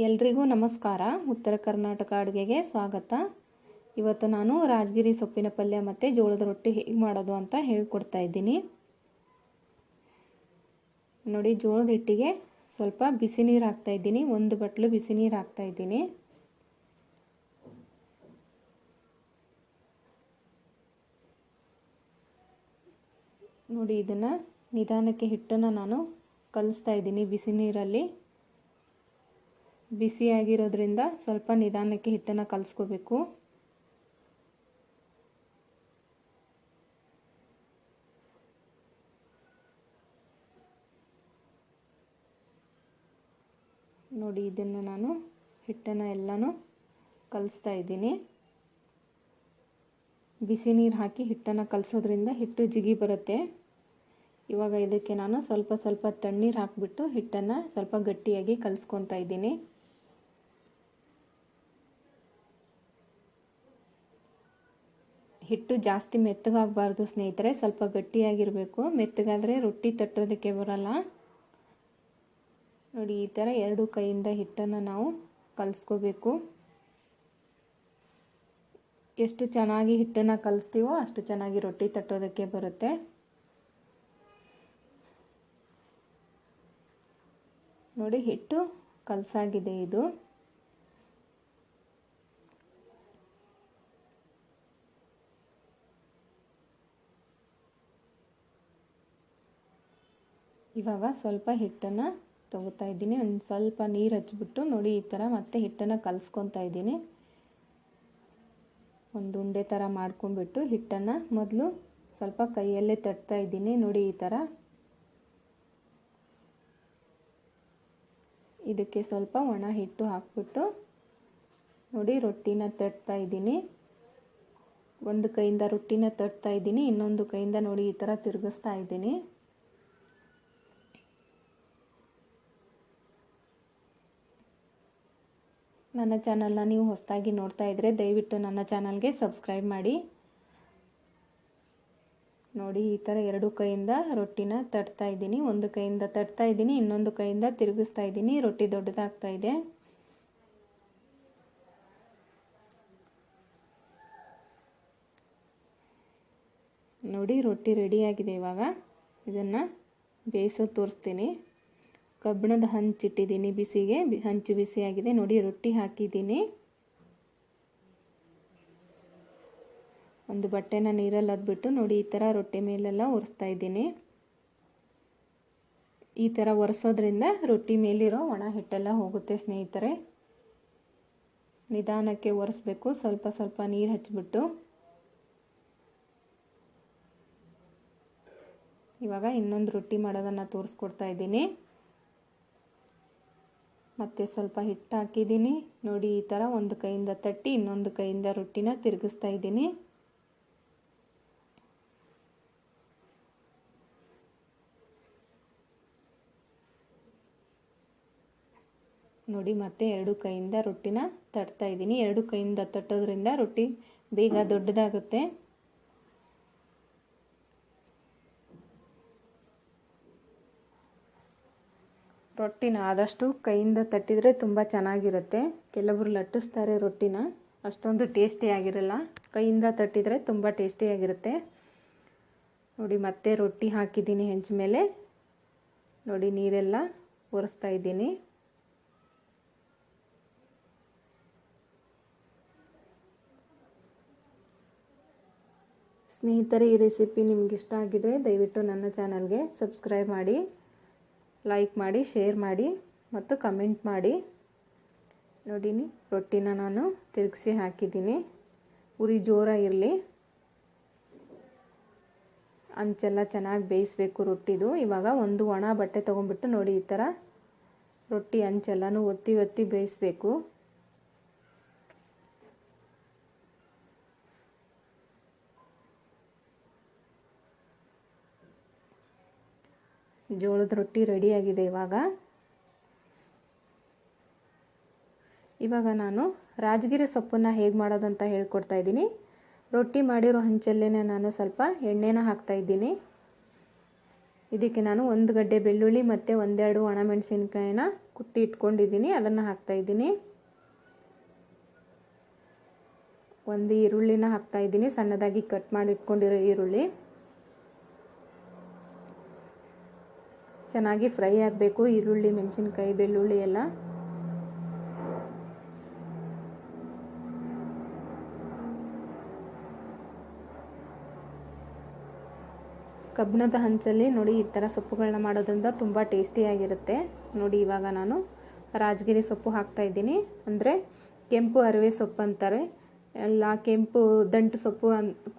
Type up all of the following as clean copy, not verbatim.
ಎಲ್ರಿಗೂ ನಮಸ್ಕಾರ. ಉತ್ತರ ಕರ್ನಾಟಕ ಅಡುಗೆಗೆ ಸ್ವಾಗತ. ಇವತ್ತು ನಾನು ರಾಜಗಿರಿ ಸೊಪ್ಪಿನ ಪಲ್ಯ ಮತ್ತು ಜೋಳದ ರೊಟ್ಟಿ ಹೇಗೆ ಮಾಡೋದು ಅಂತ ಹೇಳ್ಕೊಡ್ತಾ ಇದ್ದೀನಿ. ನೋಡಿ, ಜೋಳದ ಹಿಟ್ಟಿಗೆ ಸ್ವಲ್ಪ ಬಿಸಿ ನೀರು ಹಾಕ್ತಾ ಇದ್ದೀನಿ. 1 ಬಟ್ಲು ಬಿಸಿ ನೀರು ಹಾಕ್ತಾ ಇದ್ದೀನಿ. ನೋಡಿ, ಇದನ್ನು ನಿಧಾನಕ್ಕೆ ಹಿಟ್ಟನ್ನು ನಾನು ಕಲಿಸ್ತಾ ಇದ್ದೀನಿ. ಬಿಸಿ ನೀರಲ್ಲಿ ಬಿಸಿಯಾಗಿರೋದ್ರಿಂದ ಸ್ವಲ್ಪ ನಿಧಾನಕ್ಕೆ ಹಿಟ್ಟನ್ನು ಕಲಿಸ್ಕೋಬೇಕು. ನೋಡಿ, ಇದನ್ನು ನಾನು ಹಿಟ್ಟನ್ನು ಎಲ್ಲನೂ ಕಲಿಸ್ತಾ ಇದ್ದೀನಿ. ಬಿಸಿ ನೀರು ಹಾಕಿ ಹಿಟ್ಟನ್ನು ಕಲಿಸೋದ್ರಿಂದ ಹಿಟ್ಟು ಜಿಗಿ ಬರುತ್ತೆ. ಇವಾಗ ಇದಕ್ಕೆ ನಾನು ಸ್ವಲ್ಪ ತಣ್ಣೀರು ಹಾಕಿಬಿಟ್ಟು ಹಿಟ್ಟನ್ನು ಸ್ವಲ್ಪ ಗಟ್ಟಿಯಾಗಿ ಕಲಿಸ್ಕೊತಾ ಇದ್ದೀನಿ. ಹಿಟ್ಟು ಜಾಸ್ತಿ ಮೆತ್ತಗಾಗಬಾರ್ದು ಸ್ನೇಹಿತರೆ, ಸ್ವಲ್ಪ ಗಟ್ಟಿಯಾಗಿರಬೇಕು. ಮೆತ್ತಗಾದರೆ ರೊಟ್ಟಿ ತಟ್ಟೋದಕ್ಕೆ ಬರಲ್ಲ. ನೋಡಿ, ಈ ಥರ 2 ಕೈಯಿಂದ ಹಿಟ್ಟನ್ನು ನಾವು ಕಲಿಸ್ಕೋಬೇಕು. ಎಷ್ಟು ಚೆನ್ನಾಗಿ ಹಿಟ್ಟನ್ನು ಕಲಿಸ್ತೀವೋ ಅಷ್ಟು ಚೆನ್ನಾಗಿ ರೊಟ್ಟಿ ತಟ್ಟೋದಕ್ಕೆ ಬರುತ್ತೆ. ನೋಡಿ, ಹಿಟ್ಟು ಕಲಸಾಗಿದೆ ಇದು. ಇವಾಗ ಸ್ವಲ್ಪ ಹಿಟ್ಟನ್ನು ತಗೋತಾ ಇದ್ದೀನಿ. ಒಂದು ಸ್ವಲ್ಪ ನೀರು ಹಚ್ಬಿಟ್ಟು ನೋಡಿ, ಈ ಥರ ಮತ್ತೆ ಹಿಟ್ಟನ್ನು ಕಲಿಸ್ಕೊತಾ ಇದ್ದೀನಿ. ಒಂದು ಉಂಡೆ ಥರ ಮಾಡ್ಕೊಂಡ್ಬಿಟ್ಟು ಹಿಟ್ಟನ್ನು ಮೊದಲು ಸ್ವಲ್ಪ ಕೈಯಲ್ಲೇ ತಟ್ತಾ ಇದ್ದೀನಿ. ನೋಡಿ, ಈ ಥರ. ಇದಕ್ಕೆ ಸ್ವಲ್ಪ ಒಣ ಹಿಟ್ಟು ಹಾಕ್ಬಿಟ್ಟು ನೋಡಿ ರೊಟ್ಟಿನ ತಟ್ತಾ ಇದ್ದೀನಿ. ಒಂದು ಕೈಯಿಂದ ರೊಟ್ಟಿನ ತಟ್ತಾ ಇದ್ದೀನಿ, ಇನ್ನೊಂದು ಕೈಯಿಂದ ನೋಡಿ ಈ ಥರ ತಿರುಗಿಸ್ತಾ ಇದ್ದೀನಿ. ನನ್ನ ಚಾನಲ್ನ ನೀವು ಹೊಸದಾಗಿ ನೋಡ್ತಾ ಇದ್ದರೆ ದಯವಿಟ್ಟು ನನ್ನ ಚಾನಲ್ಗೆ ಸಬ್ಸ್ಕ್ರೈಬ್ ಮಾಡಿ. ನೋಡಿ, ಈ ಥರ 2 ಕೈಯಿಂದ ರೊಟ್ಟಿನ ತಟ್ತಾ ಇದ್ದೀನಿ. ಒಂದು ಕೈಯಿಂದ ತಟ್ತಾ ಇದ್ದೀನಿ, ಇನ್ನೊಂದು ಕೈಯಿಂದ ತಿರುಗಿಸ್ತಾ ಇದ್ದೀನಿ. ರೊಟ್ಟಿ ದೊಡ್ಡದಾಗ್ತಾ ಇದೆ. ನೋಡಿ, ರೊಟ್ಟಿ ರೆಡಿಯಾಗಿದೆ. ಇವಾಗ ಇದನ್ನು ಬೇಯಿಸೋದು ತೋರಿಸ್ತೀನಿ. ಕಬ್ಬಿಣದ ಹಂಚಿಟ್ಟಿದ್ದೀನಿ ಬಿಸಿಗೆ. ಹಂಚು ಬಿಸಿಯಾಗಿದೆ. ನೋಡಿ, ರೊಟ್ಟಿ ಹಾಕಿದ್ದೀನಿ. ಒಂದು ಬಟ್ಟೆನ ನೀರಲ್ಲಿ ಅದ್ಬಿಟ್ಟು ನೋಡಿ ಈ ಥರ ರೊಟ್ಟಿ ಮೇಲೆಲ್ಲ ಒರೆಸ್ತಾ ಇದ್ದೀನಿ. ಈ ಥರ ಒರೆಸೋದ್ರಿಂದ ರೊಟ್ಟಿ ಮೇಲಿರೋ ಒಣ ಹಿಟ್ಟೆಲ್ಲ ಹೋಗುತ್ತೆ ಸ್ನೇಹಿತರೆ. ನಿಧಾನಕ್ಕೆ ಒರೆಸ್ಬೇಕು. ಸ್ವಲ್ಪ ನೀರು ಹಚ್ಬಿಟ್ಟು. ಇವಾಗ ಇನ್ನೊಂದು ರೊಟ್ಟಿ ಮಾಡೋದನ್ನು ತೋರಿಸ್ಕೊಡ್ತಾ ಇದ್ದೀನಿ. ಮತ್ತೆ ಸ್ವಲ್ಪ ಹಿಟ್ಟು ಹಾಕಿದ್ದೀನಿ. ನೋಡಿ, ಈ ಥರ ಒಂದು ಕೈಯಿಂದ ತಟ್ಟಿ ಇನ್ನೊಂದು ಕೈಯಿಂದ ರೊಟ್ಟಿನ ತಿರುಗಿಸ್ತಾ ಇದ್ದೀನಿ. ನೋಡಿ, ಮತ್ತೆ 2 ಕೈಯಿಂದ ರೊಟ್ಟಿನ ತಟ್ತಾ ಇದ್ದೀನಿ. 2 ಕೈಯಿಂದ ತಟ್ಟೋದ್ರಿಂದ ರೊಟ್ಟಿ ಬೇಗ ದೊಡ್ಡದಾಗುತ್ತೆ. ರೊಟ್ಟಿನ ಆದಷ್ಟು ಕೈಯಿಂದ ತಟ್ಟಿದರೆ ತುಂಬ ಚೆನ್ನಾಗಿರುತ್ತೆ. ಕೆಲವರು ಲಟ್ಟಿಸ್ತಾರೆ ರೊಟ್ಟಿನ, ಅಷ್ಟೊಂದು ಟೇಸ್ಟಿಯಾಗಿರಲ್ಲ. ಕೈಯಿಂದ ತಟ್ಟಿದರೆ ತುಂಬ ಟೇಸ್ಟಿಯಾಗಿರುತ್ತೆ. ನೋಡಿ, ಮತ್ತೆ ರೊಟ್ಟಿ ಹಾಕಿದ್ದೀನಿ ಹೆಂಚ ಮೇಲೆ. ನೋಡಿ, ನೀರೆಲ್ಲ ಒರೆಸ್ತಾ ಇದ್ದೀನಿ. ಸ್ನೇಹಿತರೆ, ಈ ರೆಸಿಪಿ ನಿಮ್ಗೆ ಇಷ್ಟ ಆಗಿದ್ರೆ ದಯವಿಟ್ಟು ನನ್ನ ಚಾನಲ್ಗೆ ಸಬ್ಸ್ಕ್ರೈಬ್ ಮಾಡಿ, ಲೈಕ್ ಮಾಡಿ, ಶೇರ್ ಮಾಡಿ ಮತ್ತು ಕಮೆಂಟ್ ಮಾಡಿ. ನೋಡಿ, ರೊಟ್ಟಿನ ನಾನು ತಿರುಗಿಸಿ ಹಾಕಿದ್ದೀನಿ. ಉರಿ ಜೋರಾಗಿರಲಿ. ಅಂಚೆಲ್ಲ ಚೆನ್ನಾಗಿ ಬೇಯಿಸಬೇಕು ರೊಟ್ಟಿದು. ಇವಾಗ ಒಂದು ಒಣ ಬಟ್ಟೆ ತೊಗೊಂಡ್ಬಿಟ್ಟು ನೋಡಿ ಈ ಥರ ರೊಟ್ಟಿ ಅಂಚೆಲ್ಲನೂ ಒತ್ತಿ ಬೇಯಿಸಬೇಕು. ಜೋಳದ ರೊಟ್ಟಿ ರೆಡಿಯಾಗಿದೆ. ಇವಾಗ ನಾನು ರಾಜಗಿರಿ ಸೊಪ್ಪನ್ನು ಹೇಗೆ ಮಾಡೋದಂತ ಹೇಳ್ಕೊಡ್ತಾ ಇದ್ದೀನಿ. ರೊಟ್ಟಿ ಮಾಡಿರೋ ಹಂಚಲ್ಲೇ ನಾನು ಸ್ವಲ್ಪ ಎಣ್ಣೆನ ಹಾಕ್ತಾ ಇದ್ದೀನಿ. ಇದಕ್ಕೆ ನಾನು 1 ಗಡ್ಡೆ ಬೆಳ್ಳುಳ್ಳಿ ಮತ್ತು 1-2 ಒಣಮೆಣಸಿನಕಾಯಿನ ಕುಟ್ಟಿ ಇಟ್ಕೊಂಡಿದ್ದೀನಿ, ಅದನ್ನು ಹಾಕ್ತಾಯಿದ್ದೀನಿ. ಒಂದು ಈರುಳ್ಳಿನ ಹಾಕ್ತಾಯಿದ್ದೀನಿ, ಸಣ್ಣದಾಗಿ ಕಟ್ ಮಾಡಿ ಇಟ್ಕೊಂಡಿರೋ ಈರುಳ್ಳಿ. ಚೆನ್ನಾಗಿ ಫ್ರೈ ಆಗಬೇಕು ಈರುಳ್ಳಿ, ಮೆಣಸಿನ್ಕಾಯಿ, ಬೆಳ್ಳುಳ್ಳಿ ಎಲ್ಲ. ಕಬ್ಬಿಣದ ಹಂಚಲ್ಲಿ ನೋಡಿ ಈ ಥರ ಸೊಪ್ಪುಗಳನ್ನ ಮಾಡೋದ್ರಿಂದ ತುಂಬ ಟೇಸ್ಟಿಯಾಗಿರುತ್ತೆ. ನೋಡಿ ಇವಾಗ ನಾನು ರಾಜಗಿರಿ ಸೊಪ್ಪು ಹಾಕ್ತಾಯಿದ್ದೀನಿ, ಅಂದರೆ ಕೆಂಪು ಅರಿವೆ ಸೊಪ್ಪು ಅಂತಾರೆ, ಎಲ್ಲ ಕೆಂಪು ದಂಟು ಸೊಪ್ಪು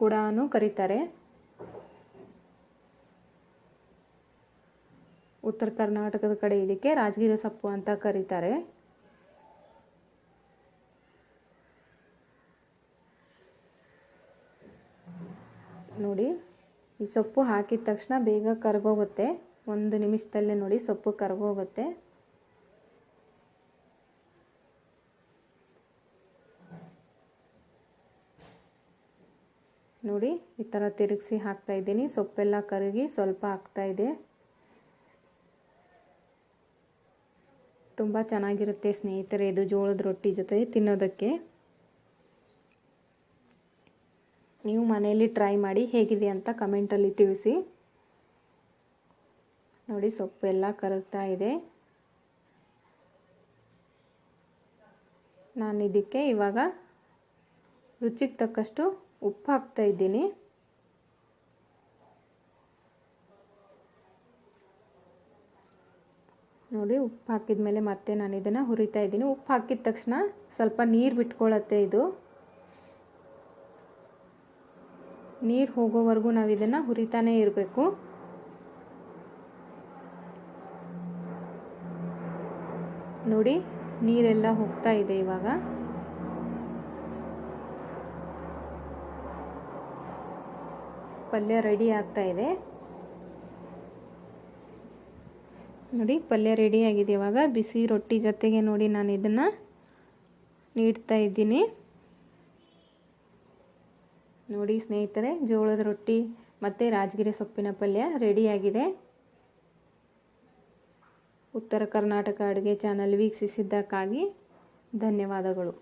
ಕೂಡ ಕರೀತಾರೆ. ಉತ್ತರ ಕರ್ನಾಟಕದ ಕಡೆ ಇದಕ್ಕೆ ರಾಜಗಿರಿ ಸೊಪ್ಪು ಅಂತ ಕರೀತಾರೆ. ನೋಡಿ ಈ ಸೊಪ್ಪು ಹಾಕಿದ ತಕ್ಷಣ ಬೇಗ ಕರಗೋಗುತ್ತೆ, 1 ನಿಮಿಷದಲ್ಲೇ ನೋಡಿ ಸೊಪ್ಪು ಕರಗೋಗುತ್ತೆ. ನೋಡಿ ಈ ಥರ ತಿರುಗಿಸಿ ಹಾಕ್ತಾಯಿದ್ದೀನಿ, ಸೊಪ್ಪೆಲ್ಲ ಕರಗಿ ಸ್ವಲ್ಪ ಆಗ್ತಾಯಿದೆ. ತುಂಬ ಚೆನ್ನಾಗಿರುತ್ತೆ ಸ್ನೇಹಿತರೆ ಇದು ಜೋಳದ ರೊಟ್ಟಿ ಜೊತೆ ತಿನ್ನೋದಕ್ಕೆ. ನೀವು ಮನೆಯಲ್ಲಿ ಟ್ರೈ ಮಾಡಿ ಹೇಗಿದೆ ಅಂತ ಕಮೆಂಟಲ್ಲಿ ತಿಳಿಸಿ. ನೋಡಿ ಸೊಪ್ಪು ಎಲ್ಲ ಕರಗ್ತಾ ಇದೆ. ನಾನು ಇದಕ್ಕೆ ಇವಾಗ ರುಚಿಗೆ ತಕ್ಕಷ್ಟು ಉಪ್ಪು ಹಾಕ್ತಾ ಇದ್ದೀನಿ. ನೋಡಿ ಉಪ್ಪು ಹಾಕಿದ ಮೇಲೆ ಮತ್ತೆ ನಾನು ಇದನ್ನು ಹುರಿತಾ ಇದ್ದೀನಿ. ಉಪ್ಪು ಹಾಕಿದ ತಕ್ಷಣ ಸ್ವಲ್ಪ ನೀರು ಬಿಟ್ಕೊಳ್ಳುತ್ತೆ ಇದು. ನೀರು ಹೋಗೋವರೆಗೂ ನಾವು ಇದನ್ನು ಹುರಿತಾನೇ ಇರಬೇಕು. ನೋಡಿ ನೀರೆಲ್ಲ ಹೋಗ್ತಾ ಇದೆ. ಇವಾಗ ಪಲ್ಯ ರೆಡಿ ಆಗ್ತಾ ಇದೆ. ನೋಡಿ ಪಲ್ಯ ರೆಡಿ ಆಗಿದೆ. ಇವಾಗ ಬಿಸಿ ರೊಟ್ಟಿ ಜೊತೆಗೆ ನೋಡಿ ನಾನು ಇದನ್ನು ನೀಡ್ತಾ ಇದ್ದೀನಿ. ನೋಡಿ ಸ್ನೇಹಿತರೆ, ಜೋಳದ ರೊಟ್ಟಿ ಮತ್ತು ರಾಜಗಿರಿ ಸೊಪ್ಪಿನ ಪಲ್ಯ ರೆಡಿಯಾಗಿದೆ. ಉತ್ತರ ಕರ್ನಾಟಕ ಅಡುಗೆ ಚಾನಲ್ ವೀಕ್ಷಿಸಿದ್ದಕ್ಕಾಗಿ ಧನ್ಯವಾದಗಳು.